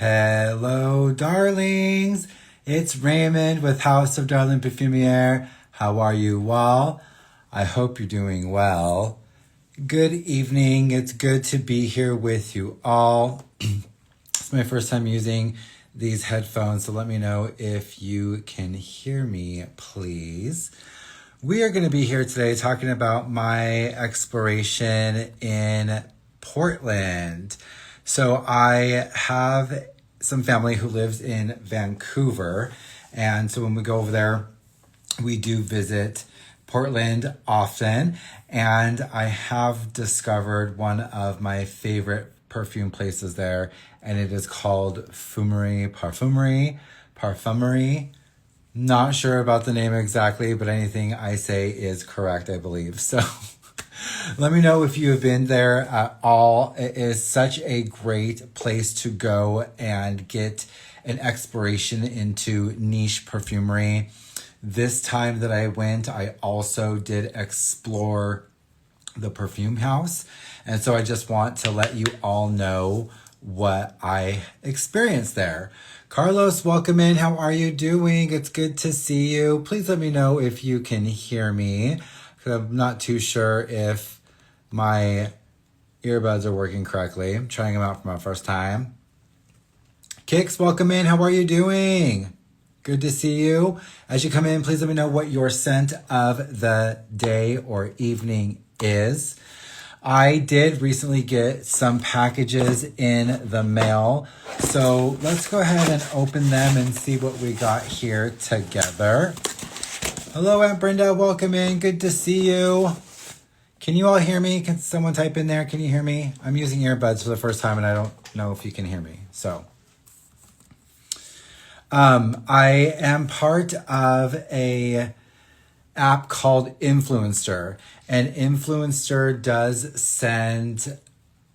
Hello, darlings. It's Raymond with Haus of Darling Perfumier. How are you all? I hope you're doing well. Good evening. It's good to be here with you all. It's my first time using these headphones, so let me know if you can hear me, please. We are going to be here today talking about my exploration in Portland. So I have some family who lives in Vancouver, and so when we go over there, we do visit Portland often, and I have discovered one of my favorite perfume places there, and it is called Parfumerie. Not sure about the name exactly, but anything I say is correct, I believe. So let me know if you have been there at all. It is such a great place to go and get an exploration into niche perfumery. This time that I went, I also did explore the Perfume House. And so I just want to let you all know what I experienced there. Carlos, welcome in. How are you doing? It's good to see you. Please let me know if you can hear me. I'm not too sure if my earbuds are working correctly. I'm trying them out for my first time. Kix, welcome in. How are you doing? Good to see you. As you come in, please let me know what your scent of the day or evening is. I did recently get some packages in the mail. So let's go ahead and open them and see what we got here together. Hello, Aunt Brenda. Welcome in. Good to see you. Can you all hear me? Can someone type in there? Can you hear me? I'm using earbuds for the first time and I don't know if you can hear me. So I am part of a app called Influencer, and Influencer does send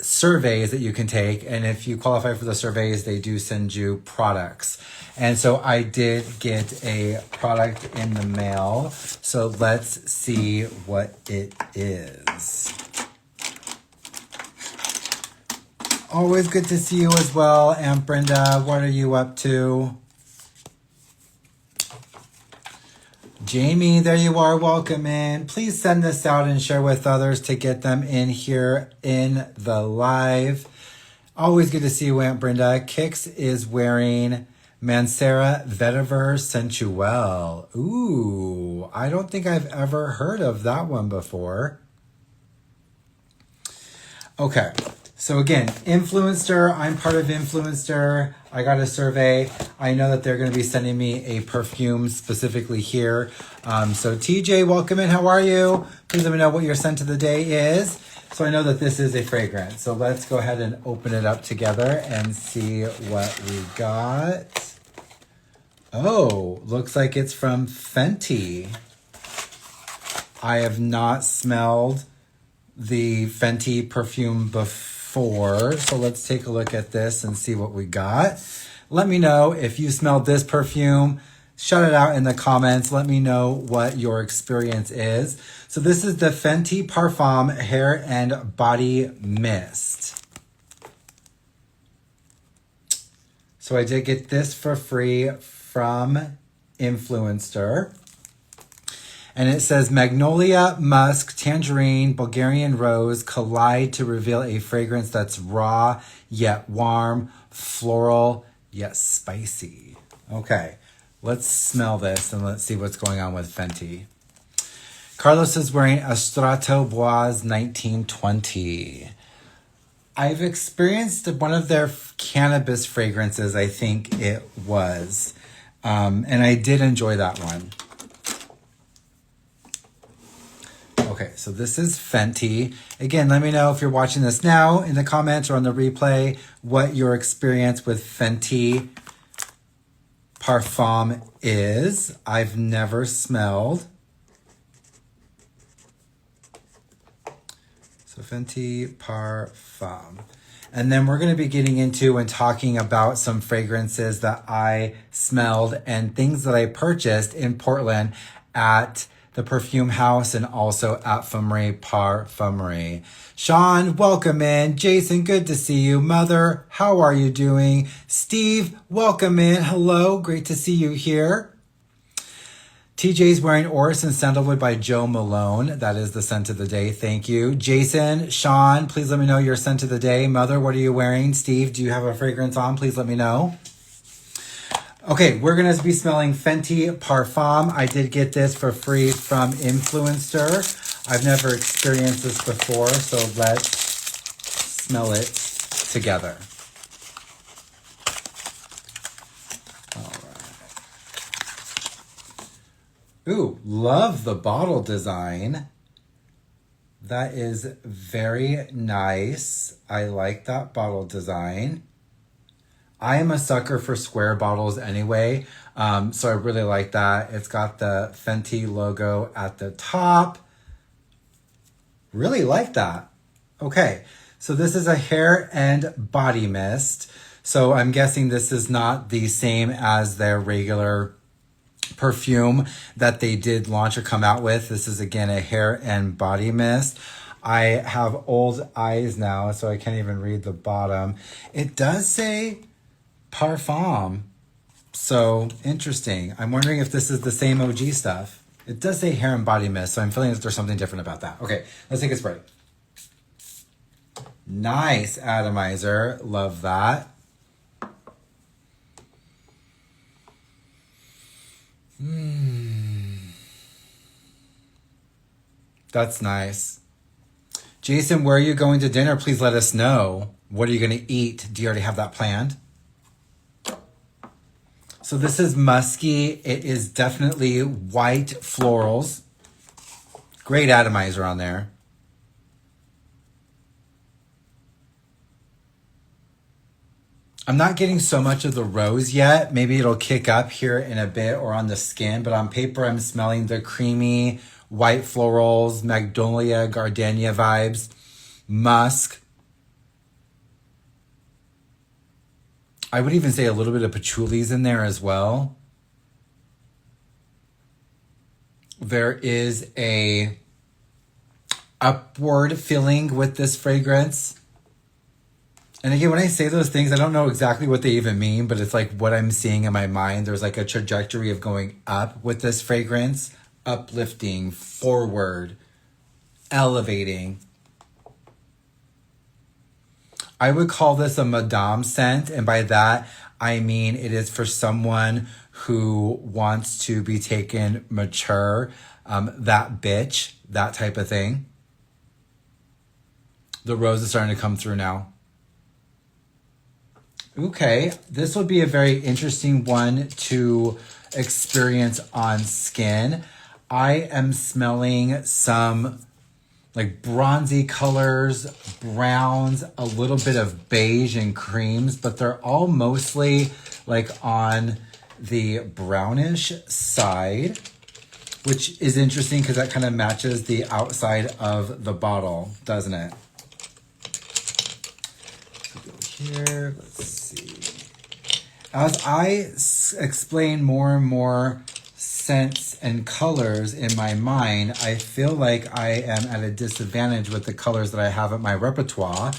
surveys that you can take, and if you qualify for the surveys, they do send you products. And so I did get a product in the mail, so let's see what it is. Always good to see you as well, Aunt Brenda. What are you up to? Jamie, there you are. Welcome in. Please send this out and share with others to get them in here in the live. Always good to see you, Aunt Brenda. Kix is wearing Mancera Vetiver Sensuelle. Ooh, I don't think I've ever heard of that one before. Okay, so again, Influencer. I'm part of Influencer. I got a survey. I know that they're going to be sending me a perfume specifically here. So TJ, welcome in. How are you? Please let me know what your scent of the day is. So I know that this is a fragrance. So let's go ahead and open it up together and see what we got. Oh, looks like it's from Fenty. I have not smelled the Fenty perfume before. So let's take a look at this and see what we got. Let me know if you smelled this perfume. Shout it out in the comments. Let me know what your experience is. So this is the Fenty Parfum Hair and Body Mist. So I did get this for free from Influencer. And it says Magnolia, Musk, Tangerine, Bulgarian Rose collide to reveal a fragrance that's raw yet warm, floral yet spicy. Okay, let's smell this and let's see what's going on with Fenty. Carlos is wearing a Strato Bois 1920. I've experienced one of their cannabis fragrances, I think it was. And I did enjoy that one. Okay, so this is Fenty. Again, let me know if you're watching this now in the comments or on the replay what your experience with Fenty Parfum is. I've never smelled. So Fenty Parfum. And then we're going to be getting into and talking about some fragrances that I smelled and things that I purchased in Portland at the Perfume Haus, and also at Parfumerie. Sean, welcome in. Jason, good to see you. Mother, how are you doing? Steve, welcome in. Hello, great to see you here. TJ's wearing Orris and Sandalwood by Joe Malone. That is the scent of the day. Thank you. Jason, Sean, please let me know your scent of the day. Mother, what are you wearing? Steve, do you have a fragrance on? Please let me know. Okay, we're going to be smelling Fenty Parfum. I did get this for free from Influencer. I've never experienced this before, so let's smell it together. All right. Ooh, love the bottle design. That is very nice. I like that bottle design. I am a sucker for square bottles anyway, so I really like that. It's got the Fenty logo at the top. Really like that. Okay, so this is a hair and body mist. So I'm guessing this is not the same as their regular perfume that they did launch or come out with. This is, again, a hair and body mist. I have old eyes now, so I can't even read the bottom. It does say Parfum. So interesting. I'm wondering if this is the same OG stuff. It does say hair and body mist, so I'm feeling that there's something different about that. Okay, let's take a spray. Nice atomizer. Love that. That's nice. Jason, where are you going to dinner? Please let us know. What are you going to eat? Do you already have that planned? So this is musky. It is definitely white florals. Great atomizer on there. I'm not getting so much of the rose yet. Maybe it'll kick up here in a bit or on the skin, but on paper I'm smelling the creamy white florals, magnolia, gardenia vibes, musk. I would even say a little bit of patchoulis in there as well. There is a upward feeling with this fragrance. And again, when I say those things, I don't know exactly what they even mean, but it's like what I'm seeing in my mind. There's like a trajectory of going up with this fragrance, uplifting, forward, elevating. I would call this a Madame scent, and by that, I mean it is for someone who wants to be taken mature, that bitch, that type of thing. The rose is starting to come through now. Okay, this would be a very interesting one to experience on skin. I am smelling some like bronzy colors, browns, a little bit of beige and creams, but they're all mostly like on the brownish side, which is interesting because that kind of matches the outside of the bottle, doesn't it? So go here, let's see. As I explain more and more scents and colors in my mind, I feel like I am at a disadvantage with the colors that I have at my repertoire,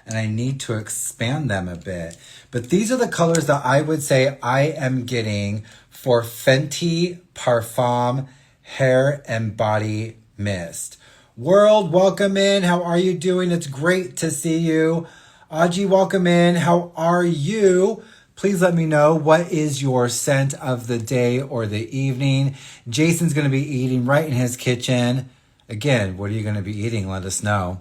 and I need to expand them a bit. But these are the colors that I would say I am getting for Fenty Parfum Hair and Body Mist. World, welcome in. How are you doing? It's great to see you. Aji, welcome in. How are you? Please let me know what is your scent of the day or the evening. Jason's going to be eating right in his kitchen. Again, what are you going to be eating? Let us know.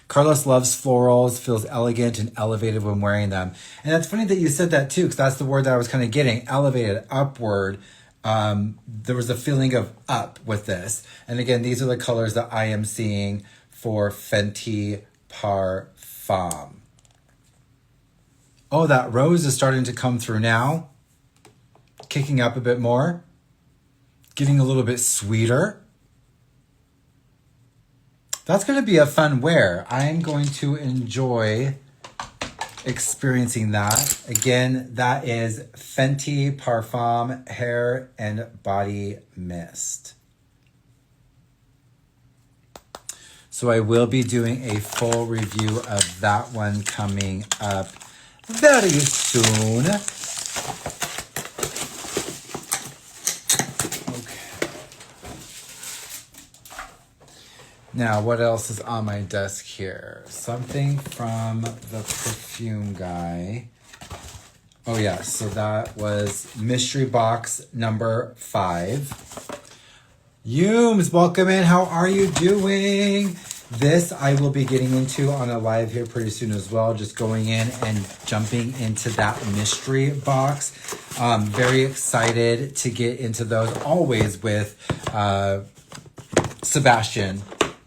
Carlos loves florals, feels elegant and elevated when wearing them. And that's funny that you said that too, because that's the word that I was kind of getting, elevated, upward. There was a feeling of up with this. And again, these are the colors that I am seeing for Fenty Parfum. Oh, that rose is starting to come through now. Kicking up a bit more. Getting a little bit sweeter. That's going to be a fun wear. I am going to enjoy experiencing that. Again, that is Fenty Parfum Hair and Body Mist. So I will be doing a full review of that one coming up very soon. Okay. Now, what else is on my desk here? Something from the perfume guy. Oh yeah, so that was mystery box number 5. Yums, welcome in. How are you doing? This I will be getting into on a live here pretty soon as well. Just going in and jumping into that mystery box. Very excited to get into those. Always with Sebastian.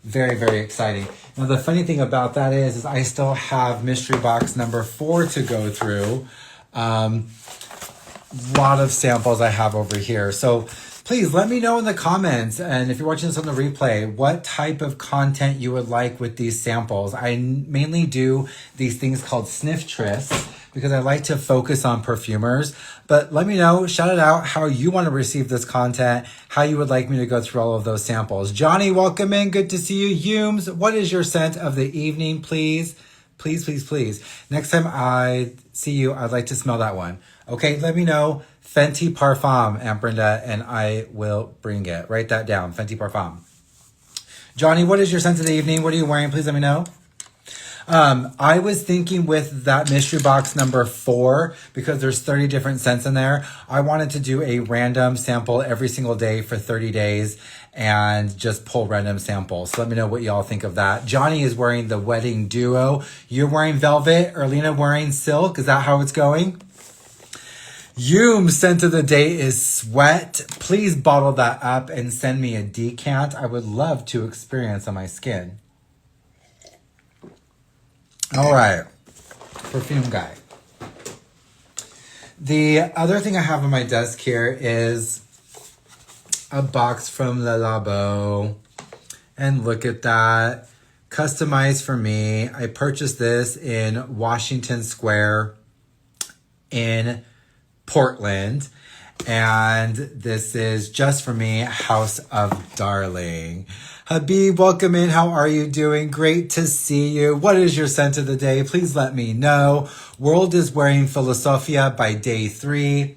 Very, very exciting. Now the funny thing about that is I still have mystery box number 4 to go through. Lot of samples I have over here. So please let me know in the comments, and if you're watching this on the replay, what type of content you would like with these samples. I mainly do these things called sniff trysts because I like to focus on perfumers. But let me know, shout it out, how you want to receive this content, how you would like me to go through all of those samples. Johnny, welcome in. Good to see you. Humes, what is your scent of the evening, please? Please, please, please. Next time I see you, I'd like to smell that one. Okay, let me know. Fenty Parfum, Aunt Brenda, and I will bring it. Write that down, Fenty Parfum. Johnny, what is your scent of the evening? What are you wearing? Please let me know. I was thinking with that mystery box number 4, because there's 30 different scents in there, I wanted to do a random sample every single day for 30 days and just pull random samples. So let me know what y'all think of that. Johnny is wearing the wedding duo. You're wearing velvet. Erlina wearing silk. Is that how it's going? Yume's scent of the day is sweat. Please bottle that up and send me a decant. I would love to experience on my skin. All right, perfume guy. The other thing I have on my desk here is a box from the Labo. And look at that. Customized for me. I purchased this in Washington Square in Portland. And this is just for me, House of Darling. Habib, welcome in. How are you doing? Great to see you. What is your scent of the day? Please let me know. World is wearing Philosophia by Day 3.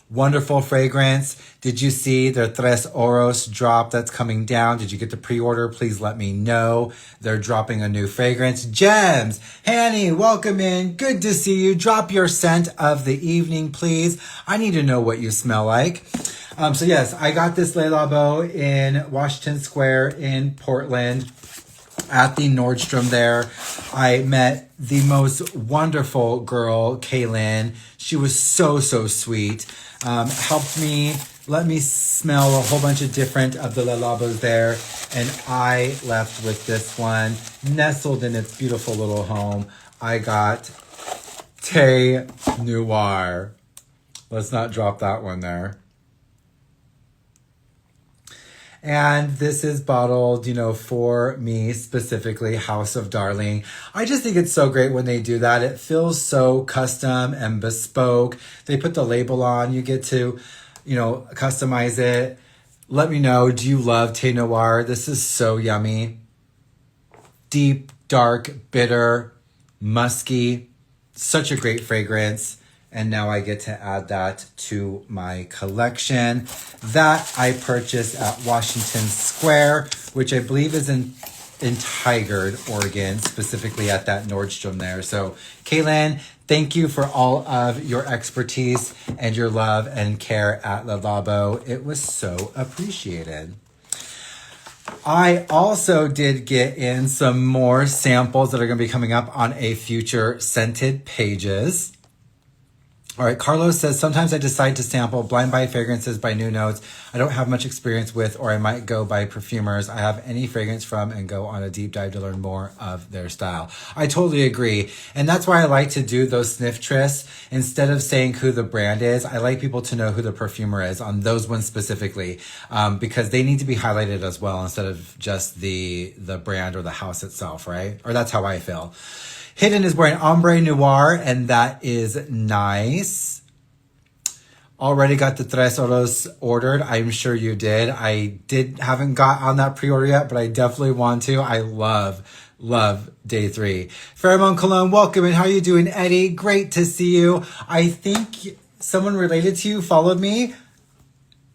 Wonderful fragrance. Did you see their Tres Oros drop that's coming down? Did you get the pre-order? Please let me know. They're dropping a new fragrance. Gems, Hanny, welcome in. Good to see you. Drop your scent of the evening, please. I need to know what you smell like. So yes, I got this Le Labo in Washington Square in Portland at the Nordstrom there. I met the most wonderful girl, Kaylin. She was so, so sweet. Helped me, let me smell a whole bunch of different of the Le Labos there. And I left with this one, nestled in its beautiful little home. I got Thé Noire. Let's not drop that one there. And this is bottled, for me specifically, House of Darling. I just think it's so great when they do that. It feels so custom and bespoke. They put the label on. You get to, customize it. Let me know. Do you love Thé Noire? This is so yummy. Deep, dark, bitter, musky. Such a great fragrance. And now I get to add that to my collection. That I purchased at Washington Square, which I believe is in Tigard, Oregon, specifically at that Nordstrom there. So, Kaylin, thank you for all of your expertise and your love and care at Le Labo. It was so appreciated. I also did get in some more samples that are going to be coming up on a future scented pages. All right, Carlos says, sometimes I decide to sample blind buy fragrances by new notes I don't have much experience with, or I might go by perfumers I have any fragrance from and go on a deep dive to learn more of their style. I totally agree. And that's why I like to do those sniff trysts. Instead of saying who the brand is, I like people to know who the perfumer is on those ones specifically, because they need to be highlighted as well instead of just the brand or the house itself, right? Or that's how I feel. Hidden is wearing Ombre Noir, and that is nice. already got the Tres Oros ordered, I'm sure you did. I haven't got on that pre-order yet, but I definitely want to. I love day 3. Pheromone Cologne, welcome in. How are you doing, Eddie? Great to see you. I think someone related to you followed me.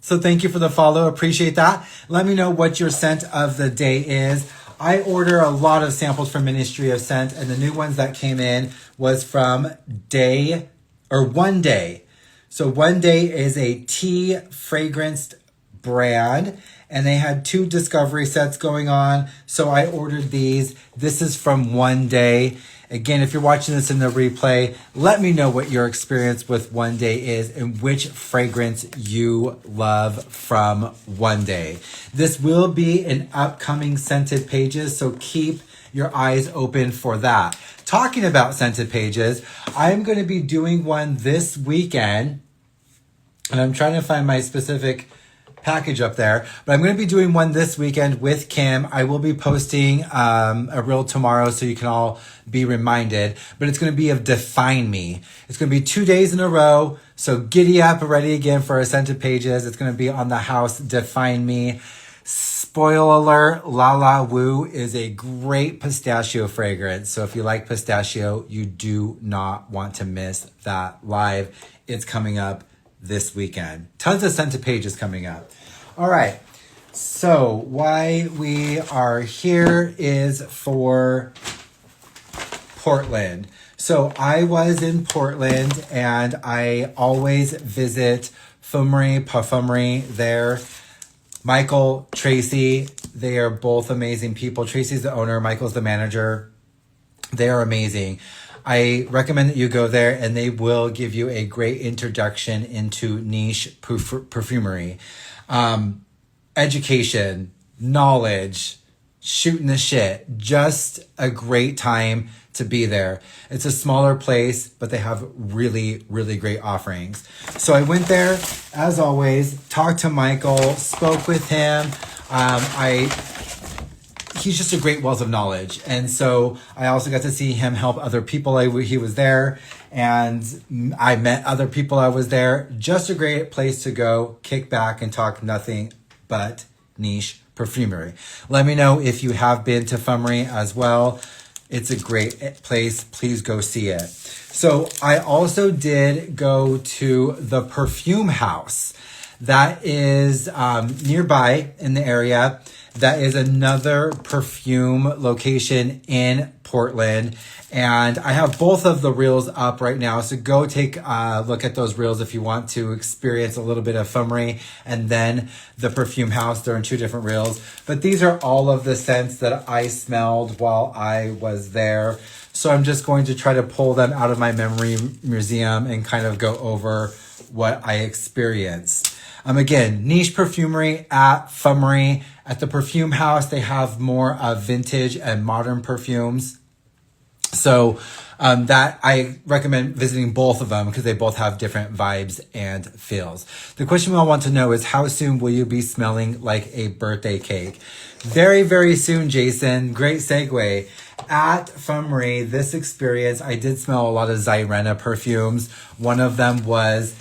So thank you for the follow. Appreciate that. Let me know what your scent of the day is. I order a lot of samples from Ministry of Scent, and the new ones that came in was from One Day. So One Day is a tea fragranced brand, and they had 2 discovery sets going on. So I ordered these. This is from One Day. Again, if you're watching this in the replay, let me know what your experience with One Day is and which fragrance you love from One Day. This will be in upcoming scented pages, so keep your eyes open for that. Talking about scented pages, I'm going to be doing one this weekend, and I'm trying to find my specific package up there, but I'm going to be doing one this weekend with Kim. I will be posting a reel tomorrow so you can all be reminded, but it's going to be of Define Me. It's going to be 2 days in a row, so giddy up, ready again for our scented pages. It's going to be on the Haus Define Me. Spoiler alert, La La Woo is a great pistachio fragrance, so if you like pistachio, you do not want to miss that live. It's coming up this weekend. Tons of scented pages coming up. All right. So why we are here is for Portland. So I was in Portland, and I always visit Fumerie, Parfumerie there. Michael, Tracy, they are both amazing people. Tracy's the owner, Michael's the manager. They are amazing. I recommend that you go there, and they will give you a great introduction into niche perfumery. Education, knowledge, shooting the shit. Just a great time to be there. It's a smaller place, but they have really, really great offerings. So I went there, as always, talked to Michael, spoke with him. He's just a great wealth of knowledge. And so I also got to see him help other people. He was there, and I met other people. I was there. Just a great place to go, kick back, and talk nothing but niche perfumery. Let me know if you have been to Fumerie as well. It's a great place. Please go see it. So I also did go to the Perfume House. That is nearby in the area. That is another perfume location in Portland. And I have both of the reels up right now. So go take a look at those reels if you want to experience a little bit of Fumerie and then the Perfume House. They're in 2 different reels. But these are all of the scents that I smelled while I was there. So I'm just going to try to pull them out of my memory museum and kind of go over what I experienced. Again, niche perfumery at Fumerie. At the Perfume House, they have more vintage and modern perfumes. So that I recommend visiting both of them because they both have different vibes and feels. The question we all want to know is, how soon will you be smelling like a birthday cake? Very, very soon, Jason. Great segue. At Fumerie, this experience, I did smell a lot of Zyrena perfumes. One of them was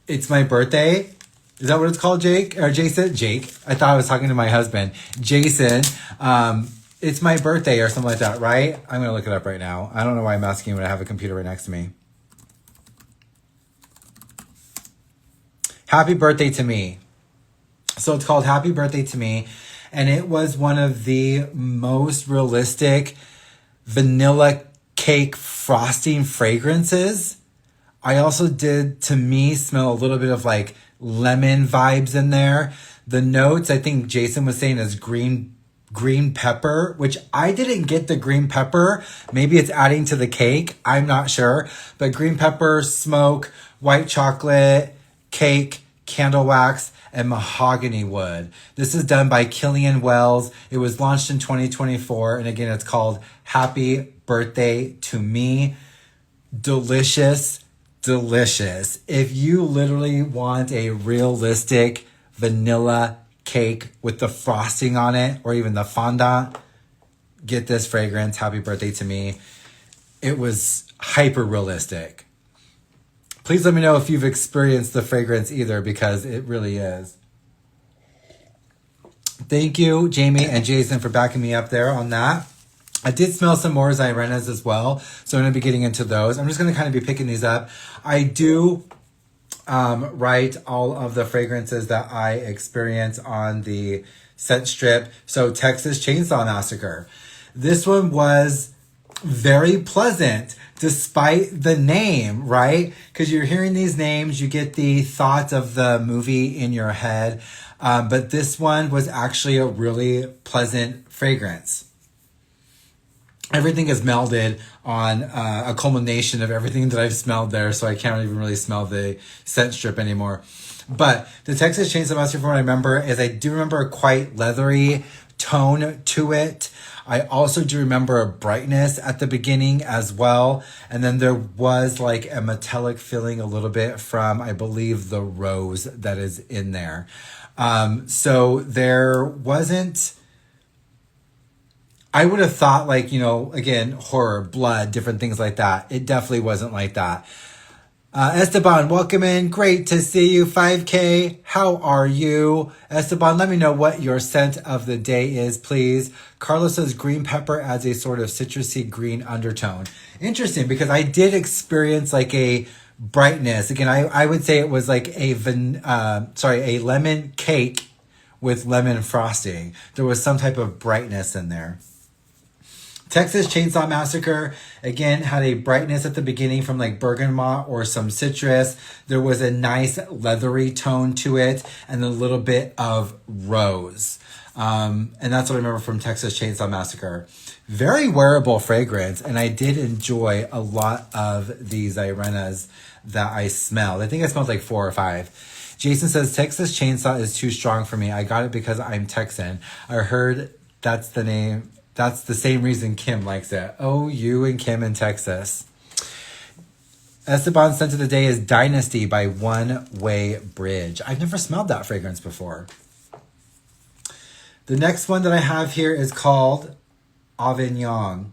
It's My Birthday. Is that what it's called, Jake? Or Jason? Jake. I thought I was talking to my husband. Jason. It's My Birthday or something like that, right? I'm going to look it up right now. I don't know why I'm asking when I have a computer right next to me. Happy Birthday to Me. So it's called Happy Birthday to Me. And it was one of the most realistic vanilla cake frosting fragrances. I also did, to me, smell a little bit of like lemon vibes in there. The notes, I think Jason was saying, is green pepper, which I didn't get the green pepper. Maybe it's adding to the cake. I'm not sure. But green pepper, smoke, white chocolate, cake, candle wax, and mahogany wood. This is done by Killian Wells. It was launched in 2024. And again, it's called Happy Birthday to Me. Delicious, delicious. If you literally want a realistic vanilla cake with the frosting on it, or even the fondant, get this fragrance, Happy Birthday to Me. It was hyper realistic. Please let me know if you've experienced the fragrance either, because it really is. Thank you, Jamie and Jason, for backing me up there on that. I did smell some more Xirenas as well, so I'm going to be getting into those. I'm just going to kind of be picking these up. I do write all of the fragrances that I experience on the scent strip. So Texas Chainsaw Massacre. This one was very pleasant despite the name, right? Because you're hearing these names, you get the thoughts of the movie in your head. But this one was actually a really pleasant fragrance. Everything is melded on a culmination of everything that I've smelled there, so I can't even really smell the scent strip anymore. But the Texas Chainsaw Massacre, from what I remember, is I do remember a quite leathery tone to it. I also do remember a brightness at the beginning as well. And then there was like a metallic feeling a little bit from, I believe, the rose that is in there. So there wasn't... I would have thought, like, you know, again, horror, blood, different things like that. It definitely wasn't like that. Esteban, welcome in. Great to see you. 5K, how are you? Esteban, let me know what your scent of the day is, please. Carlos says green pepper adds a sort of citrusy green undertone. Interesting, because I did experience like a brightness. Again, I would say it was like a lemon cake with lemon frosting. There was some type of brightness in there. Texas Chainsaw Massacre, again, had a brightness at the beginning from like bergamot or some citrus. There was a nice leathery tone to it and a little bit of rose. And that's what I remember from Texas Chainsaw Massacre. Very wearable fragrance, and I did enjoy a lot of these Xirenas that I smelled. I think I smelled like 4 or 5. Jason says, Texas Chainsaw is too strong for me. I got it because I'm Texan. I heard that's the name. That's the same reason Kim likes it. Oh, you and Kim in Texas. Esteban's scent of the day is Dynasty by One Way Bridge. I've never smelled that fragrance before. The next one that I have here is called Avignon.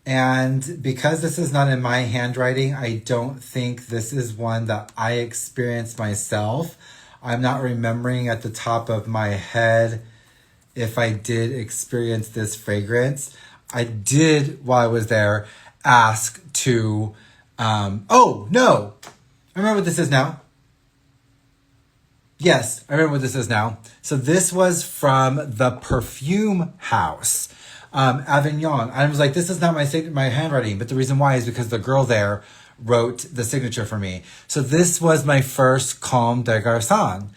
And because this is not in my handwriting, I don't think this is one that I experienced myself. I'm not remembering at the top of my head if I did experience this fragrance. I did, while I was there, ask to, oh, no. I remember what this is now. Yes, I remember what this is now. So this was from the Perfume Haus, Avignon. I was like, this is not my handwriting, but the reason why is because the girl there wrote the signature for me. So this was my first Comme des Garçons.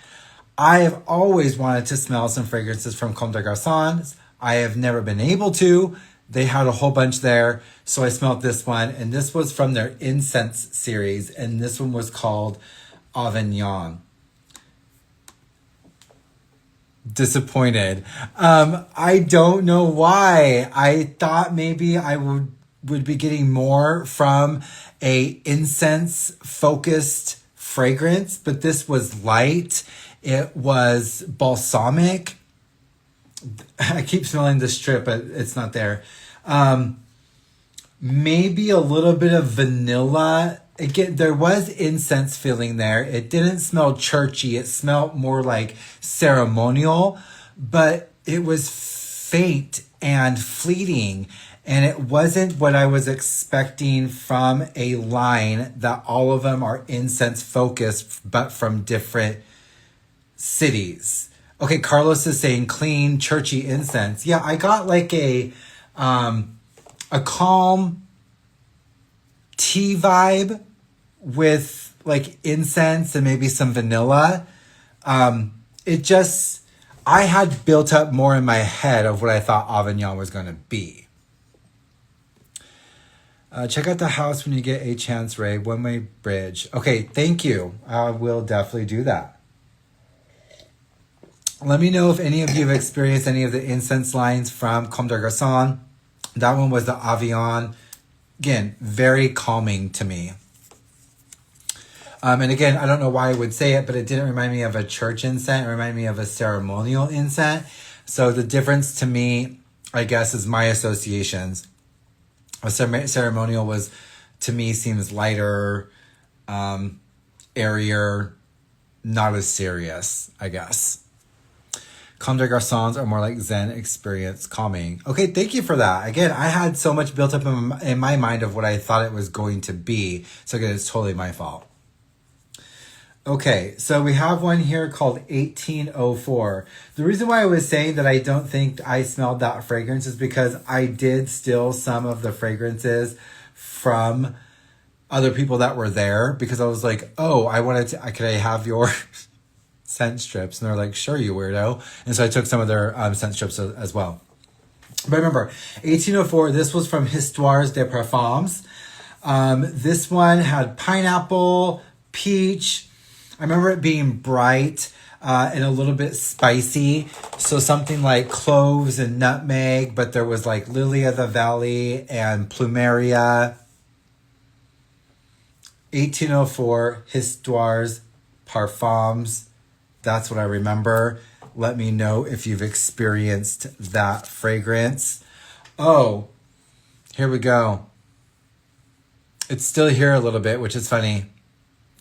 I have always wanted to smell some fragrances from Comme des Garçons. I have never been able to. They had a whole bunch there, so I smelled this one, and this was from their Incense series, and this one was called Avignon. Disappointed. I don't know why. I thought maybe I would be getting more from a incense focused fragrance, but this was light. It was balsamic. I keep smelling this strip, but it's not there. Maybe a little bit of vanilla. Again, there was incense feeling there. It didn't smell churchy. It smelled more like ceremonial, but it was faint and fleeting. And it wasn't what I was expecting from a line that all of them are incense focused, but from different cities. Okay, Carlos is saying clean, churchy incense. Yeah, I got like a calm tea vibe with like incense and maybe some vanilla. I had built up more in my head of what I thought Avignon was going to be. Check out the house when you get a chance, Ray. One Way Bridge. Okay, thank you. I will definitely do that. Let me know if any of you have experienced any of the incense lines from Comme des Garçons. That one was the Avignon. Again, very calming to me. And again, I don't know why I would say it, but it didn't remind me of a church incense. It reminded me of a ceremonial incense. So the difference to me, I guess, is my associations. A ceremonial was, to me, seems lighter, airier, not as serious, I guess. Comme des Garçons are more like Zen experience calming. Okay, thank you for that. Again, I had so much built up in my mind of what I thought it was going to be. So again, it's totally my fault. Okay, so we have one here called 1804. The reason why I was saying that I don't think I smelled that fragrance is because I did steal some of the fragrances from other people that were there, because I was like, oh, could I have your scent strips? And they're like, sure, you weirdo. And so I took some of their scent strips as well. But remember, 1804, this was from Histoires des Parfums. This one had pineapple, peach. I remember it being bright and a little bit spicy. So something like cloves and nutmeg, but there was like lily of the valley and plumeria. 1804, Histoires Parfums. That's what I remember. Let me know if you've experienced that fragrance. Oh, here we go. It's still here a little bit, which is funny.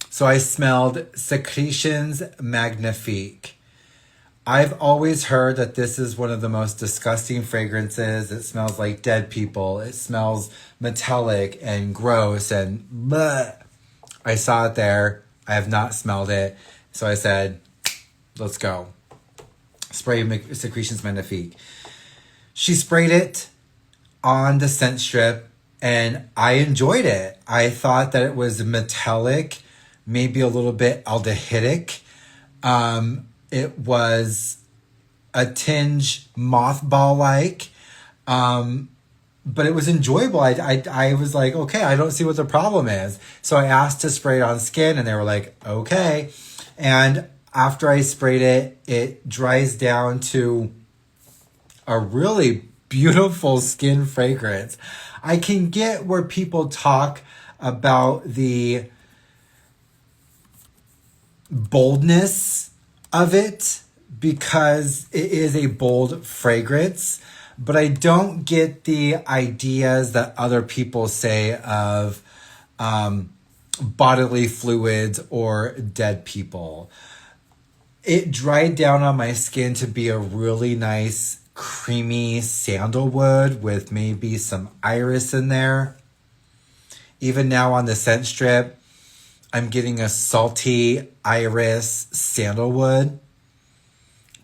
So I smelled Sécrétions Magnifiques. I've always heard that this is one of the most disgusting fragrances. It smells like dead people. It smells metallic and gross and bleh. I saw it there. I have not smelled it. So I said, let's go. Spray Sécrétions Magnifiques. She sprayed it on the scent strip and I enjoyed it. I thought that it was metallic, maybe a little bit aldehydic. It was a tinge mothball-like, but it was enjoyable. I was like, okay, I don't see what the problem is. So I asked to spray it on skin and they were like, okay. And after I sprayed it, it dries down to a really beautiful skin fragrance. I can get where people talk about the boldness of it because it is a bold fragrance, but I don't get the ideas that other people say of bodily fluids or dead people. It dried down on my skin to be a really nice creamy sandalwood with maybe some iris in there. Even now on the scent strip, I'm getting a salty iris sandalwood.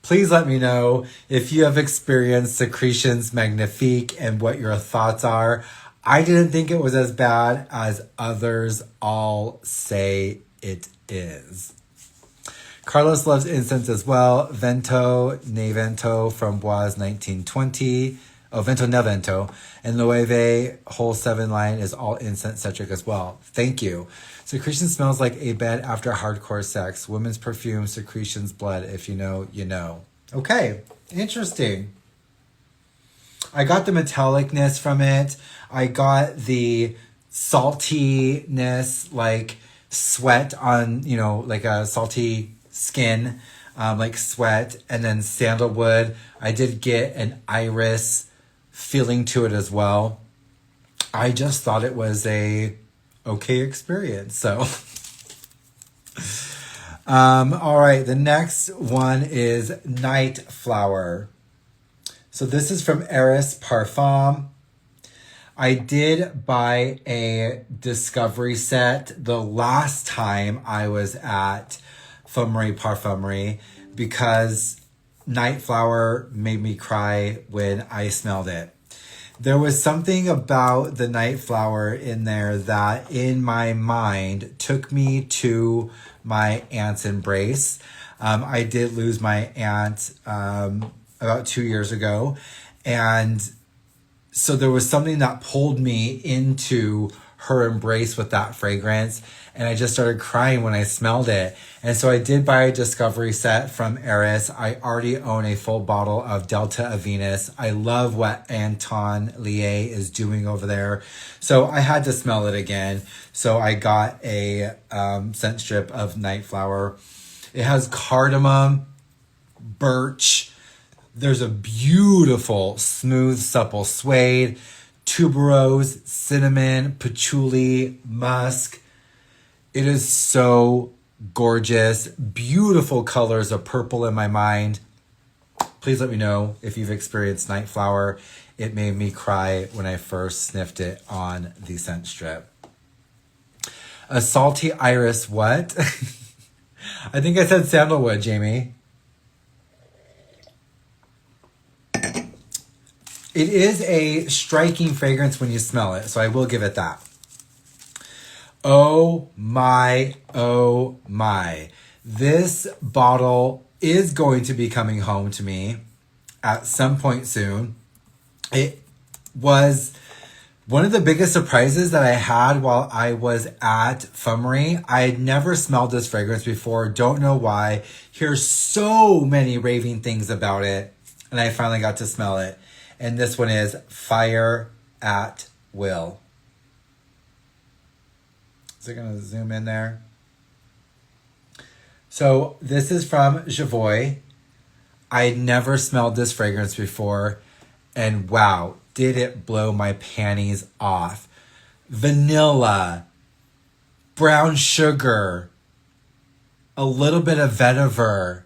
Please let me know if you have experienced Sécrétions Magnifiques and what your thoughts are. I didn't think it was as bad as others all say it is. Carlos loves incense as well. Vento Ne Vento from Bois 1920. Oh, Vento Ne Vento. And Loewe Whole 7 line is all incense-centric as well. Thank you. Secretion smells like a bed after hardcore sex. Women's perfume, secretions, blood. If you know, you know. Okay, interesting. I got the metallicness from it. I got the saltiness, like sweat on, like a salty skin, like sweat, and then sandalwood. I did get an iris feeling to it as well. I just thought it was a okay experience. So, all right, the next one is Night Flower. So this is from Eris Parfum. I did buy a discovery set the last time I was at Parfumerie because Night Flower made me cry when I smelled it. There was something about the Night Flower in there that in my mind took me to my aunt's embrace. I did lose my aunt about 2 years ago. And so there was something that pulled me into her embrace with that fragrance. And I just started crying when I smelled it. And so I did buy a discovery set from Eris. I already own a full bottle of Delta of Venus. I love what Anton Lié is doing over there. So I had to smell it again. So I got a scent strip of Night Flower. It has cardamom, birch. There's a beautiful, smooth, supple suede, tuberose, cinnamon, patchouli, musk. It is so gorgeous. Beautiful colors of purple in my mind. Please let me know if you've experienced Night Flower. It made me cry when I first sniffed it on the scent strip. A salty iris, what? I think I said sandalwood, Jamie. It is a striking fragrance when you smell it, so I will give it that. Oh my, oh my. This bottle is going to be coming home to me at some point soon. It was one of the biggest surprises that I had while I was at Fumerie. I had never smelled this fragrance before. Don't know why. Hear so many raving things about it. And I finally got to smell it. And this one is Fire at Will. Is it going to zoom in there? So this is from Javoy. I had never smelled this fragrance before. And wow, did it blow my panties off. Vanilla, brown sugar, a little bit of vetiver.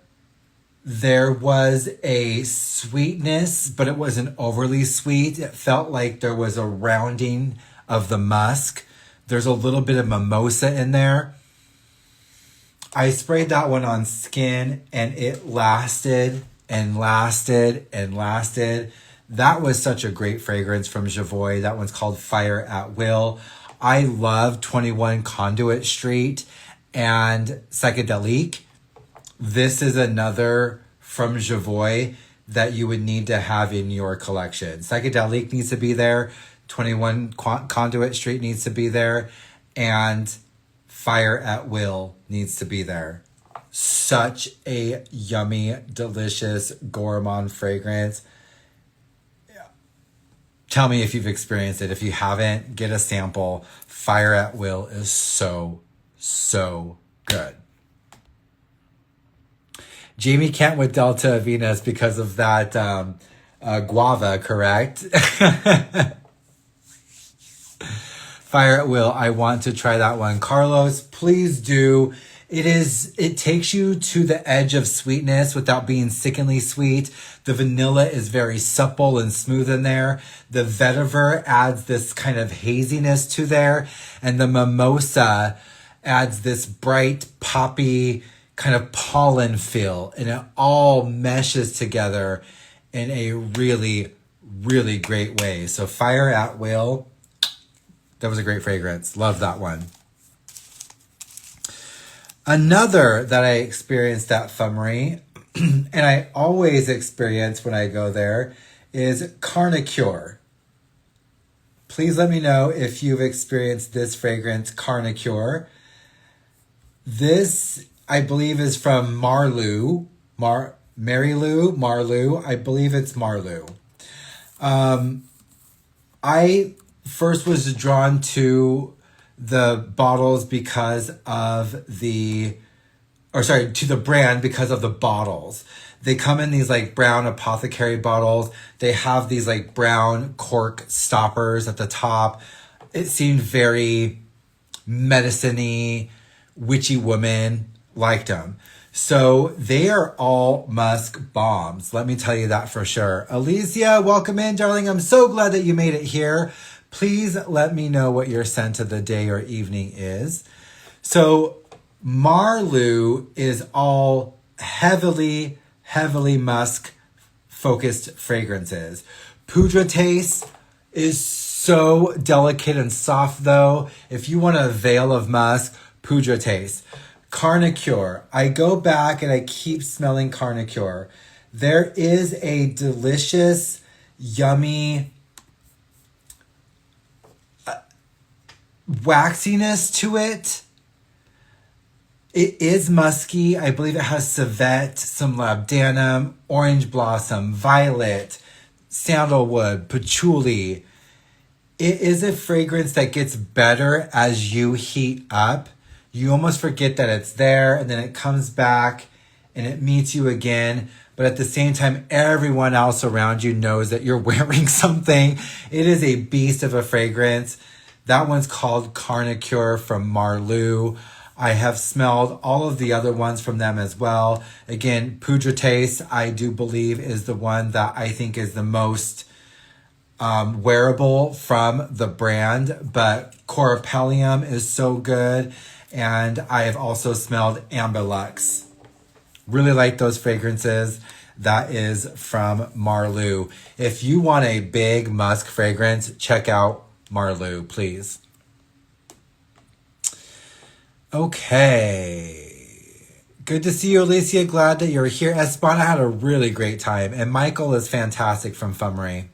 There was a sweetness, but it wasn't overly sweet. It felt like there was a rounding of the musk. There's a little bit of mimosa in there. I sprayed that one on skin and it lasted and lasted and lasted. That was such a great fragrance from Javoy. That one's called Fire at Will. I love 21 Conduit Street and Psychedelique. This is another from Javoy that you would need to have in your collection. Psychedelique needs to be there. 21 Conduit Street needs to be there. And Fire at Will needs to be there. Such a yummy, delicious, gourmand fragrance. Tell me if you've experienced it. If you haven't, get a sample. Fire at Will is so, so good. Jamie can't with Delta Venus because of that guava, correct? Fire at Will. I want to try that one. Carlos, please do. It takes you to the edge of sweetness without being sickeningly sweet. The vanilla is very supple and smooth in there. The vetiver adds this kind of haziness to there. And the mimosa adds this bright, poppy kind of pollen feel. And it all meshes together in a really, really great way. So Fire at Will, that was a great fragrance. Love that one. Another that I experienced at Fumerie, and I always experience when I go there, is Carnicure. Please let me know if you've experienced this fragrance, Carnicure. This, I believe, is from Marlou. Marlou. I believe it's Marlou. I first was drawn to the bottles because of to the brand because of the bottles. They come in these like brown apothecary bottles. They have these like brown cork stoppers at the top. It seemed very medicine-y, witchy woman, liked them. So they are all musk bombs. Let me tell you that for sure. Alicia, welcome in, darling. I'm so glad that you made it here. Please let me know what your scent of the day or evening is. So Marlou is all heavily musk focused fragrances. Poudre Taste is so delicate and soft though. If you want a veil of musk, Poudre Taste. Carnicure. I go back and I keep smelling Carnicure. There is a delicious, yummy waxiness to it. It is musky. I believe it has civet, some labdanum, orange blossom, violet, sandalwood, patchouli. It is a fragrance that gets better as you heat up. You almost forget that it's there, and then it comes back and it meets you again. But at the same time, everyone else around you knows that you're wearing something. It is a beast of a fragrance. That one's called Carnicure from Marlou. I have smelled all of the other ones from them as well. Again, Poudre Taste, I do believe, is the one that I think is the most wearable from the brand, but Corapellium is so good. And I have also smelled Ambulux. Really like those fragrances. That is from Marlou. If you want a big musk fragrance, check out Marlou, please. Okay. Good to see you, Alicia. Glad that you're here. Esteban, I had a really great time. And Michael is fantastic from Fumerie.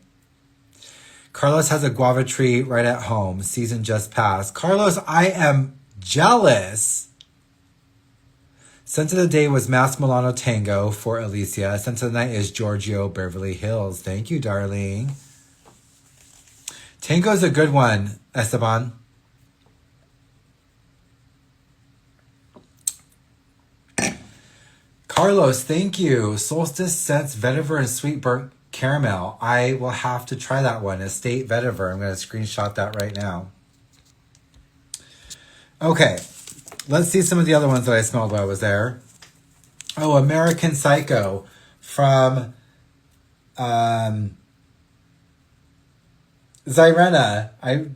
Carlos has a guava tree right at home. Season just passed. Carlos, I am jealous. Scent of the day was Mass Milano Tango for Alicia. Scent of the night is Giorgio Beverly Hills. Thank you, darling. Tango's a good one, Esteban. Carlos, thank you. Solstice scents vetiver and sweet burnt caramel. I will have to try that one. Estate vetiver. I'm going to screenshot that right now. Okay. Let's see some of the other ones that I smelled while I was there. Oh, American Psycho from Zyrena. I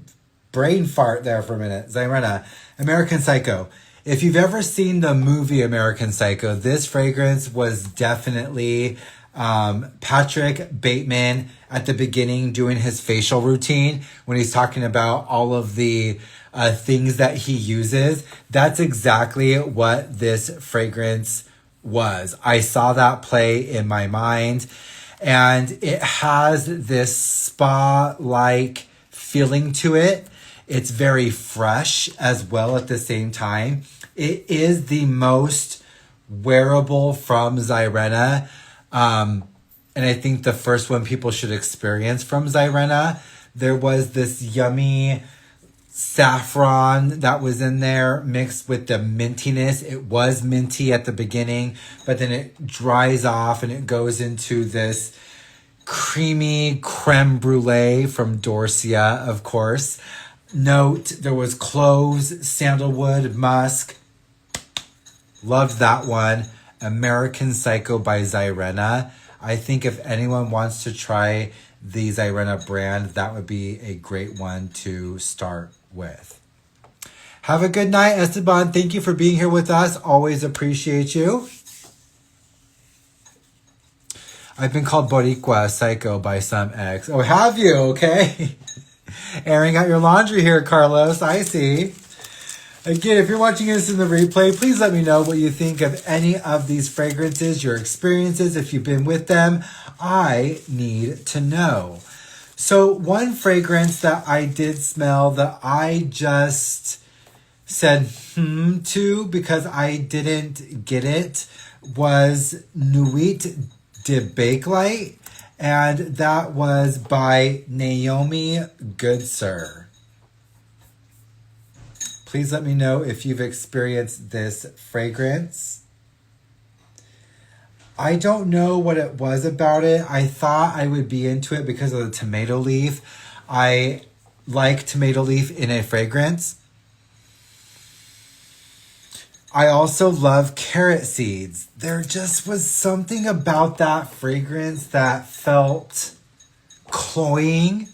brain fart there for a minute. Zyrena. American Psycho. If you've ever seen the movie American Psycho, this fragrance was definitely Patrick Bateman at the beginning doing his facial routine when he's talking about all of the things that he uses. That's exactly what this fragrance was. I saw that play in my mind, and it has this spa-like feeling to it. It's very fresh as well at the same time. It is the most wearable from Zyrena. And I think the first one people should experience from Zyrena. There was this yummy saffron that was in there mixed with the mintiness. It was minty at the beginning, but then it dries off and it goes into this creamy creme brulee from Dorsia, of course. Note, there was cloves, sandalwood, musk. Loved that one. American Psycho by Zyrena. I think if anyone wants to try the Zyrena brand, that would be a great one to start with. Have a good night, Esteban. Thank you for being here with us. Always appreciate you. I've been called Boricua Psycho by some ex. Oh, have you? Okay. Airing out your laundry here, Carlos. I see. Again, if you're watching this in the replay, please let me know what you think of any of these fragrances, your experiences, if you've been with them. I need to know. So one fragrance that I did smell that I just said to because I didn't get it was Nuit de Bakelite, and that was by Naomi Goodsir. Please let me know if you've experienced this fragrance. I don't know what it was about it. I thought I would be into it because of the tomato leaf. I like tomato leaf in a fragrance. I also love carrot seeds. There just was something about that fragrance that felt cloying.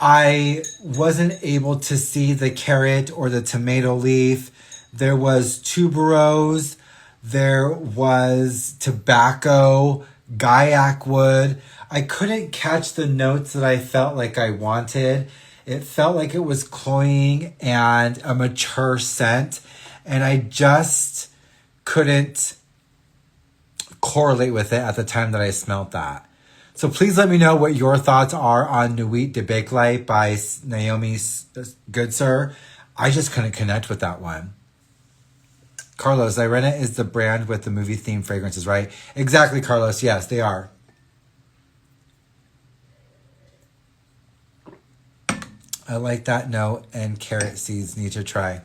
I wasn't able to see the carrot or the tomato leaf. There was tuberose. There was tobacco, guaiac wood. I couldn't catch the notes that I felt like I wanted. It felt like it was cloying and a mature scent. And I just couldn't correlate with it at the time that I smelled that. So please let me know what your thoughts are on Nuit de Bakelite by Naomi Goodsir. I just couldn't connect with that one. Carlos, Zyrena is the brand with the movie themed fragrances, right? Exactly, Carlos. Yes, they are. I like that note, and carrot seeds need to try.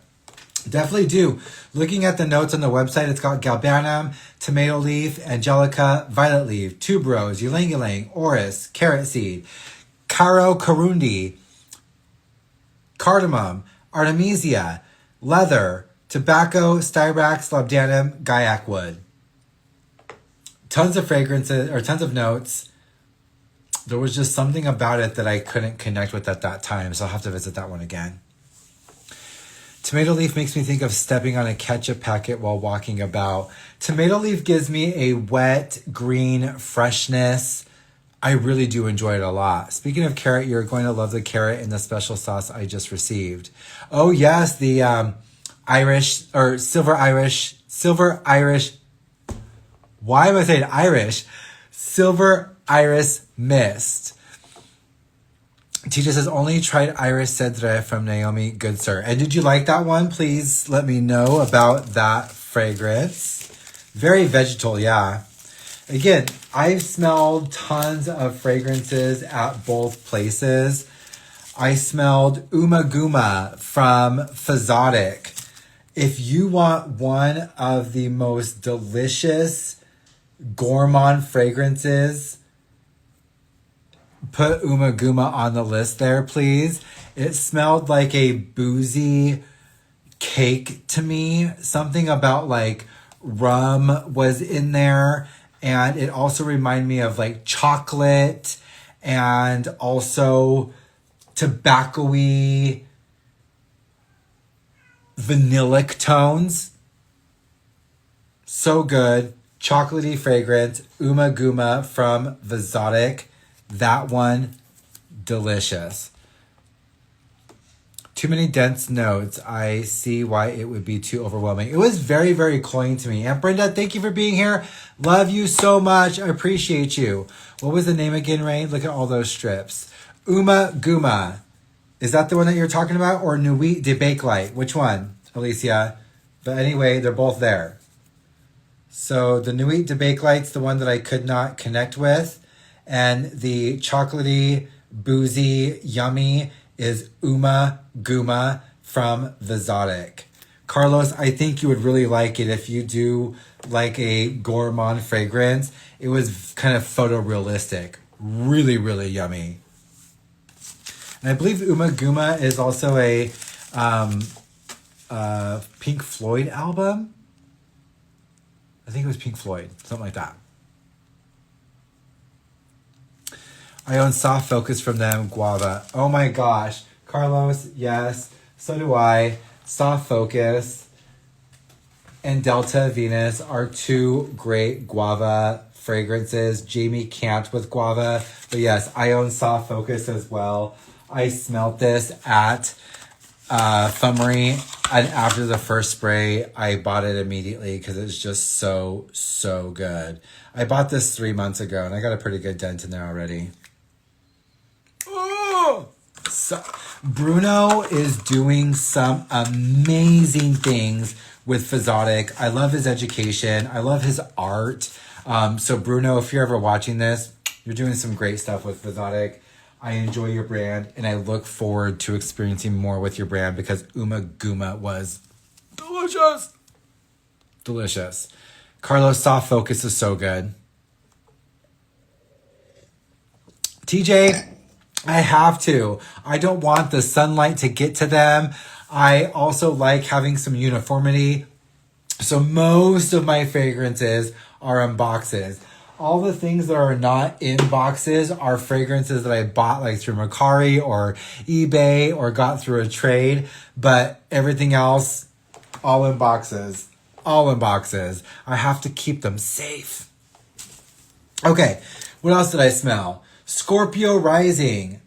Definitely do. Looking at the notes on the website, it's got galbanum, tomato leaf, angelica, violet leaf, tuberose, ylang ylang, orris, carrot seed, caro carundi, cardamom, artemisia, leather, Tobacco, styrax, labdanum, gaiac wood. Tons of fragrances, or tons of notes. There was just something about it that I couldn't connect with at that time, so I'll have to visit that one again. Tomato leaf makes me think of stepping on a ketchup packet while walking about. Tomato leaf gives me a wet, green freshness. I really do enjoy it a lot. Speaking of carrot, you're going to love the carrot in the special sauce I just received. Oh yes, the Irish, or silver Irish. Why am I saying Irish? Silver Iris Mist. Teacher says, only tried Iris Cedre from Naomi Goodsir. And did you like that one? Please let me know about that fragrance. Very vegetal, yeah. Again, I've smelled tons of fragrances at both places. I smelled Umaguma from Phazotic. If you want one of the most delicious gourmand fragrances, put Umaguma on the list there, please. It smelled like a boozy cake to me. Something about like rum was in there. And it also reminded me of like chocolate and also tobacco-y vanillic tones. So good. Chocolatey fragrance. Umaguma from Phazotic. That one, delicious. Too many dense notes. I see why it would be too overwhelming. It was very, very cloying to me. Aunt Brenda, thank you for being here. Love you so much. I appreciate you. What was the name again, Rain? Look at all those strips. Umaguma. Is that the one that you're talking about? Or Nuit de Bakelite? Which one, Alicia? But anyway, they're both there. So the Nuit de Bakelite's the one that I could not connect with. And the chocolatey, boozy, yummy is Umaguma from Phazotic. Carlos, I think you would really like it if you do like a gourmand fragrance. It was kind of photorealistic. Really, really yummy. And I believe Umaguma is also a Pink Floyd album. I think it was Pink Floyd, something like that. I own Soft Focus from them, Guava. Oh my gosh. Carlos, yes. So do I. Soft Focus and Delta Venus are two great Guava fragrances. Jamie can't with Guava. But yes, I own Soft Focus as well. I smelled this at Fumerie. And after the first spray, I bought it immediately because it's just so, so good. I bought this 3 months ago and I got a pretty good dent in there already. So, Bruno is doing some amazing things with Phazotic. I love his education. I love his art. So Bruno, if you're ever watching this, you're doing some great stuff with Phazotic. I enjoy your brand and I look forward to experiencing more with your brand because Umaguma was delicious. Delicious. Carlos, Soft Focus is so good. TJ, I have to. I don't want the sunlight to get to them. I also like having some uniformity. So most of my fragrances are in boxes. All the things that are not in boxes are fragrances that I bought like through Mercari or eBay or got through a trade. But everything else, all in boxes. All in boxes. I have to keep them safe. Okay, what else did I smell? Scorpio Rising.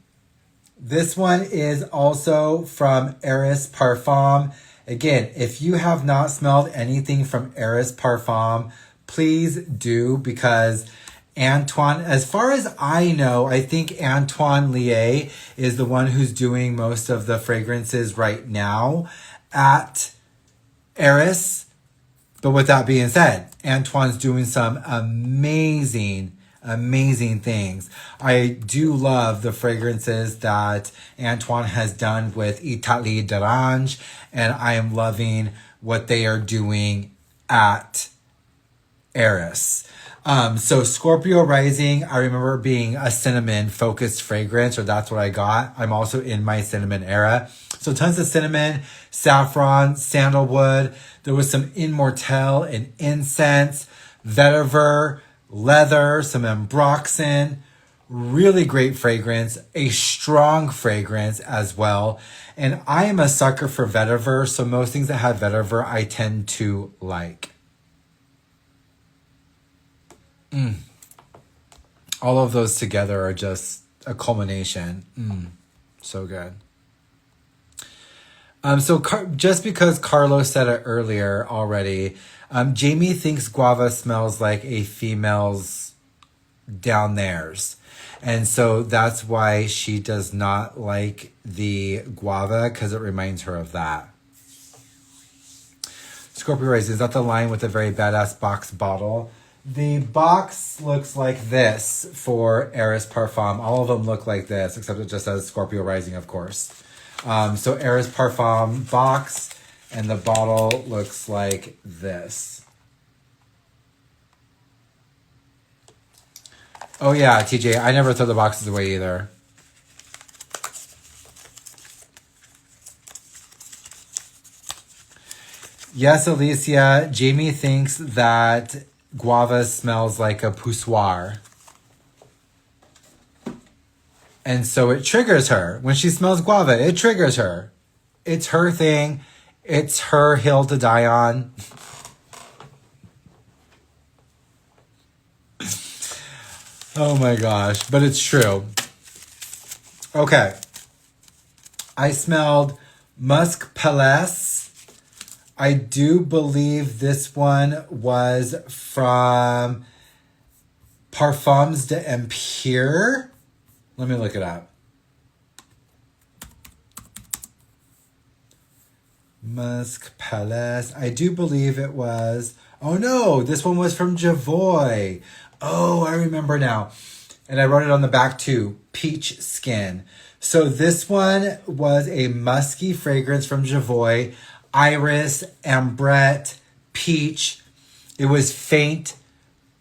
This one is also from Eris Parfum. Again, if you have not smelled anything from Eris Parfum, please do, because Antoine, as far as I know, I think Antoine Lié is the one who's doing most of the fragrances right now at Eris. But with that being said, Antoine's doing some amazing things. I do love the fragrances that Antoine has done with Italie d'Orange, and I am loving what they are doing at Eris. So Scorpio Rising, I remember being a cinnamon focused fragrance, or that's what I got. I'm also in my cinnamon era. So tons of cinnamon, saffron, sandalwood. There was some immortelle and incense, vetiver, leather, some ambroxan. Really great fragrance, a strong fragrance as well. And I am a sucker for vetiver, so most things that have vetiver I tend to like. All of those together are just a culmination. So good. Just because Carlos said it earlier already, Jamie thinks guava smells like a female's down theirs. And so that's why she does not like the guava, because it reminds her of that. Scorpio Rising, is that the line with a very badass box bottle? The box looks like this for Eris Parfum. All of them look like this, except it just says Scorpio Rising, of course. So Eris Parfum box, and the bottle looks like this. Oh yeah, TJ, I never throw the boxes away either. Yes, Alicia, Jamie thinks that guava smells like a poussoir. And so it triggers her. When she smells guava, it triggers her. It's her thing. It's her hill to die on. Oh my gosh, but it's true. Okay. I smelled Musk Palais. I do believe this one was from Parfums d'Empire. Let me look it up. Musk Palais. I do believe it was. Oh no, this one was from Javoy. Oh, I remember now. And I wrote it on the back too. Peach Skin. So this one was a musky fragrance from Javoy. Iris, ambrette, peach. It was faint,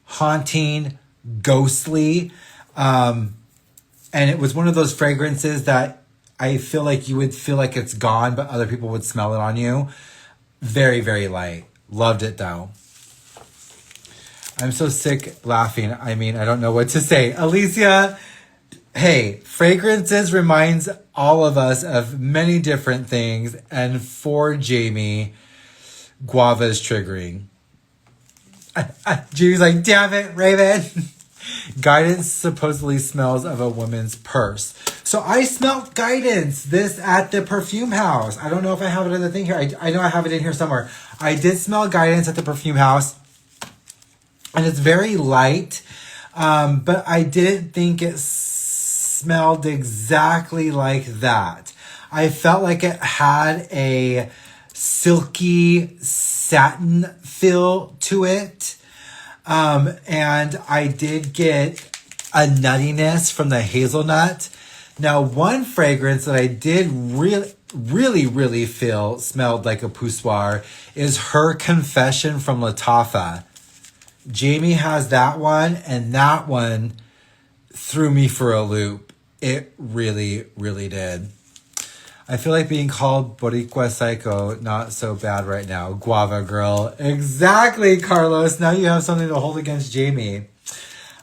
haunting, ghostly. And it was one of those fragrances that I feel like you would feel like it's gone, but other people would smell it on you. Very, very light. Loved it though. I'm so sick laughing. I mean, I don't know what to say. Alicia, hey, fragrances reminds all of us of many different things. And for Jamie, guava is triggering. Jamie's like, damn it, Raven. Guidance supposedly smells of a woman's purse. So I smelled Guidance, this at the Perfume House. I don't know if I have it in the thing here. I know I have it in here somewhere. I did smell Guidance at the Perfume House. And it's very light. But I didn't think it smelled exactly like that. I felt like it had a silky satin feel to it. And I did get a nuttiness from the hazelnut. Now, one fragrance that I did really feel smelled like a poussoir is Her Confession from Lattafa. Jamie has that one, and that one threw me for a loop. It really did. I feel like being called Boricua Psycho, not so bad right now. Guava girl. Exactly, Carlos. Now you have something to hold against Jamie.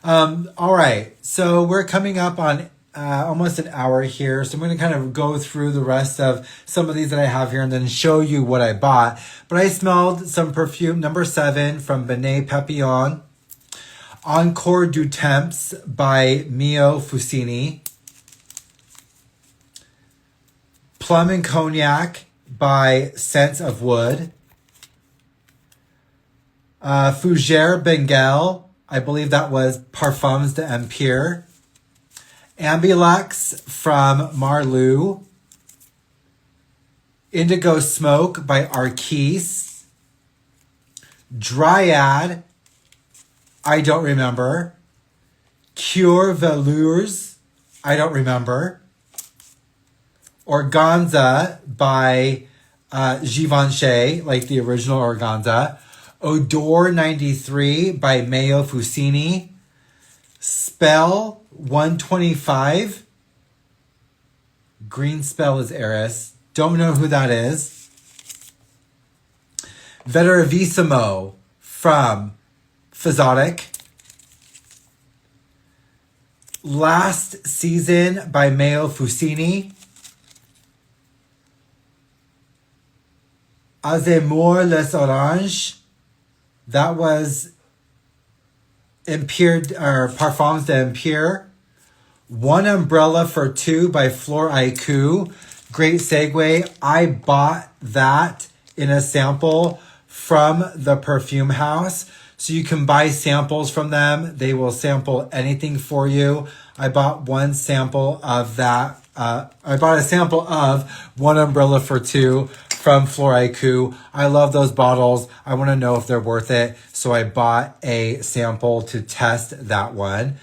All right. So we're coming up on almost an hour here. So I'm going to kind of go through the rest of some of these that I have here and then show you what I bought. But I smelled some perfume number 7 from Benet Papillon. Encore du Temps by Meo Fusciuni. Plum and Cognac by Scents of Wood. Fougère Benguel, I believe that was Parfums d'Empire. Ambulux from Marlou. Indigo Smoke by Arquise. Dryad, I don't remember. Cure Velours, I don't remember. Organza by Givenchy, like the original Organza. Odor 93 by Meo Fusciuni. Spell 125. Green Spell is Eris. Don't know who that is. Veteravissimo from Physotic. Last Season by Meo Fusciuni. Azemor les Oranges. That was Impure, or Parfums d'Empire. One Umbrella for Two by Flor Aiku. Great segue. I bought that in a sample from the Perfume House. So you can buy samples from them. They will sample anything for you. I bought one sample of that. I bought a sample of One Umbrella for Two from Flor Aiku. I love those bottles. I want to know if they're worth it. So I bought a sample to test that one.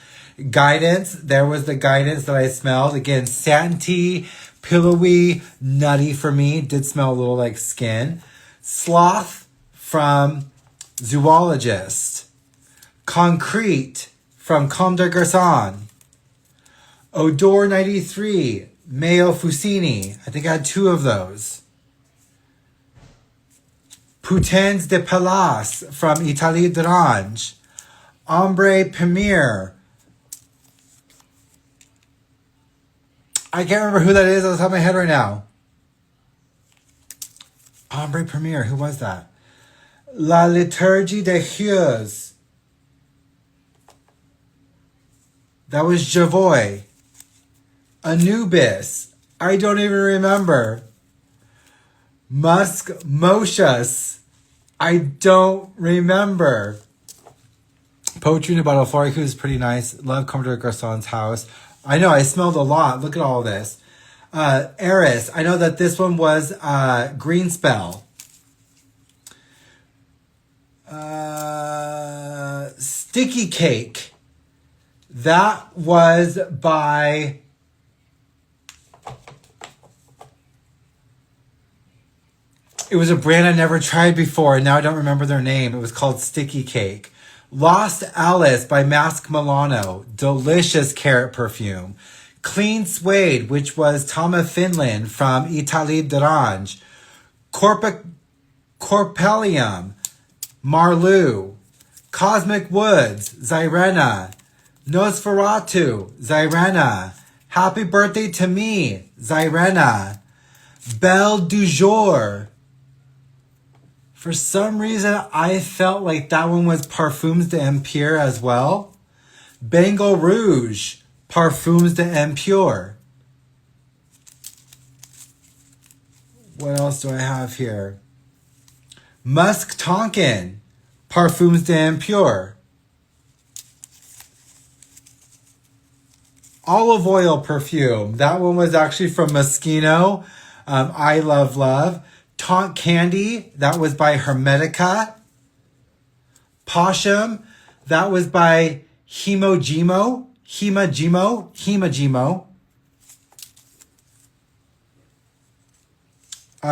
Guidance. There was the Guidance that I smelled. Again, satin, pillowy, nutty for me. Did smell a little like skin. Sloth from Zoologist. Concrete from Comme des Garçons. Odor 93, Meo Fusciuni. I think I had two of those. Putains de Palace from Italie d'Orange. Ombre Premier. I can't remember who that is on the top of my head right now. Ombre Premier, who was that? La Liturgie des Haus. That was Javoy. Anubis. I don't even remember. Musk Moshus. I don't remember. Poetry in a Bottle. Floricu is pretty nice. Love Comme des Garçons House. I know, I smelled a lot. Look at all this. Eris. I know that this one was Green Spell. Sticky Cake. That was by... It was a brand I never tried before, and now I don't remember their name. It was called Sticky Cake. Lost Alice by Mask Milano. Delicious carrot perfume. Clean Suede, which was Tama Finland from Italie d'Orange. Corpelium. Marlou. Cosmic Woods. Zyrena. Nosferatu. Zyrena. Happy Birthday to Me. Zyrena. Belle du Jour. For some reason, I felt like that one was Parfums d'Empire as well. Bengal Rouge, Parfums d'Empire. What else do I have here? Musk Tonkin, Parfums d'Empire. Olive Oil Perfume. That one was actually from Moschino. I Love Love. Taunt Candy, that was by Hermetica. Posham, that was by Himajimo.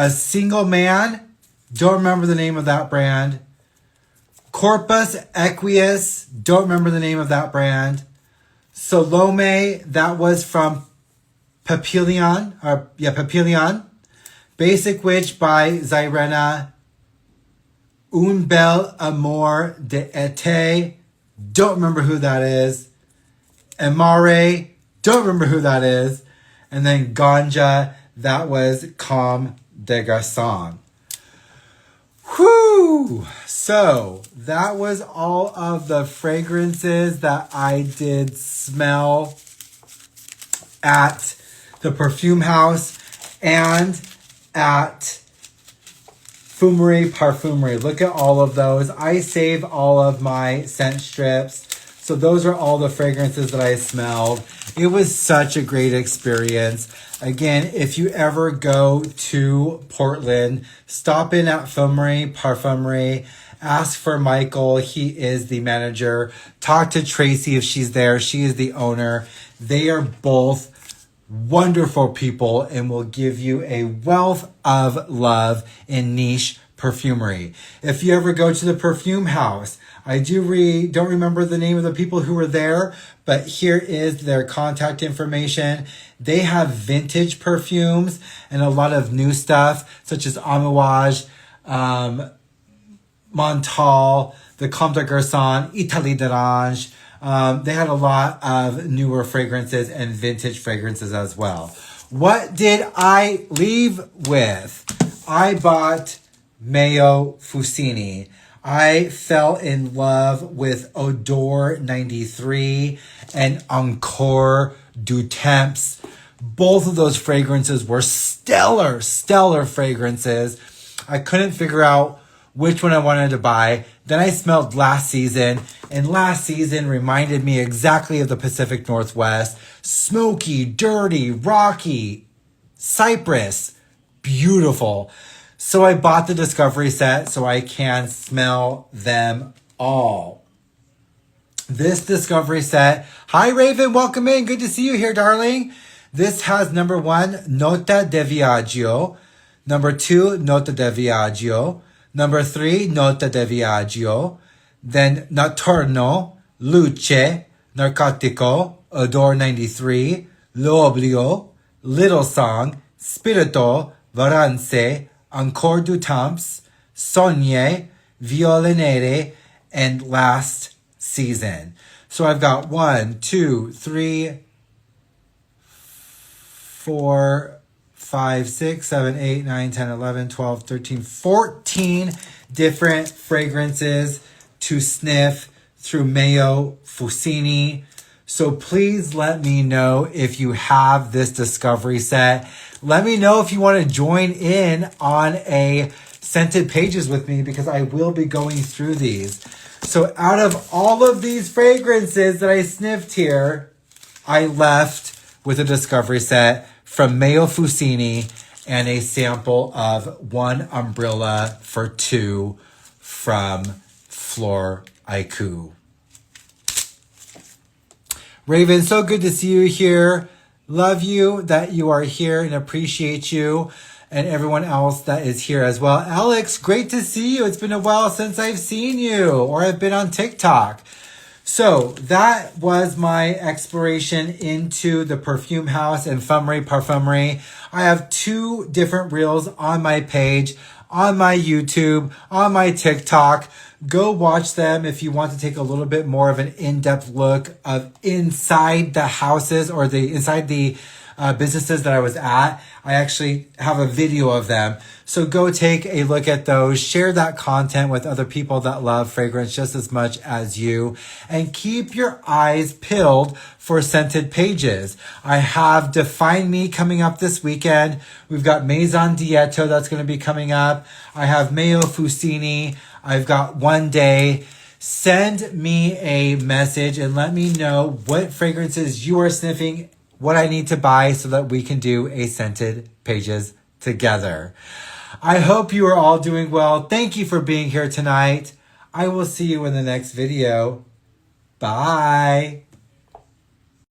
Single Man, don't remember the name of that brand. Corpus Equus, don't remember the name of that brand. Salome, that was from Papillon. Basic Witch by Zyrena. Un bel amour d'été. Don't remember who that is. Amare. Don't remember who that is. And then Ganja. That was Comme des Garçons. Whew! So that was all of the fragrances that I did smell at the Perfume House and at Fumerie. Look at all of those. I save all of my scent strips. So those are all the fragrances that I smelled. It was such a great experience. Again, if you ever go to Portland, stop in at Parfumerie. Ask for Michael. He is the manager. Talk to Tracy if she's there. She is the owner. They are both wonderful people and will give you a wealth of love in niche perfumery. If you ever go to the Perfume House, I don't remember the name of the people who were there, but here is their contact information. They have vintage perfumes and a lot of new stuff, such as Amouage, Montal, the Comme des Garçons, Italie d'Orange. They had a lot of newer fragrances and vintage fragrances as well. What did I leave with? I bought Meo Fusciuni. I fell in love with Odor 93 and Encore du Temps. Both of those fragrances were stellar fragrances. I couldn't figure out which one I wanted to buy. Then I smelled Last Season, and Last Season reminded me exactly of the Pacific Northwest. Smoky, dirty, rocky, cypress, beautiful. So I bought the Discovery set so I can smell them all. This Discovery set, hi Raven, welcome in. Good to see you here, darling. This has number 1, Nota di Viaggio. Number 2, Nota di Viaggio. Number 3, Nota di Viaggio. Then Notturno, Luce, Narcotico, Odor 93, L'Oblio, Little Song, Spirito, Varance, Encore du Temps, Sogne, Viola Nere, and Last Season. So I've got 1, 2, 3, 4, 5, 6, 7, 8, 9, 10, 11, 12, 13, 14 different fragrances to sniff through Meo Fusciuni. So please let me know if you have this Discovery set. Let me know if you want to join in on a scented pages with me because I will be going through these. So out of all of these fragrances that I sniffed here, I left with a Discovery set from Meo Fusciuni and a sample of 1 umbrella for 2 from Flor Iku. Raven, so good to see you here. Love you that you are here and appreciate you and everyone else that is here as well. Alex, great to see you. It's been a while since I've seen you or I've been on TikTok. So that was my exploration into the Perfume House and Parfumerie. I have 2 different reels on my page, on my YouTube, on my TikTok. Go watch them if you want to take a little bit more of an in-depth look of inside the houses or inside the businesses that I was at. I actually have a video of them. So go take a look at those. Share that content with other people that love fragrance just as much as you. And keep your eyes peeled for scented pages. I have Define Me coming up this weekend. We've got Maison Dieto that's going to be coming up. I have Meo Fusciuni. I've got One Day. Send me a message and let me know what fragrances you are sniffing, what I need to buy so that we can do a scented pages together. I hope you are all doing well. Thank you for being here tonight. I will see you in the next video. Bye.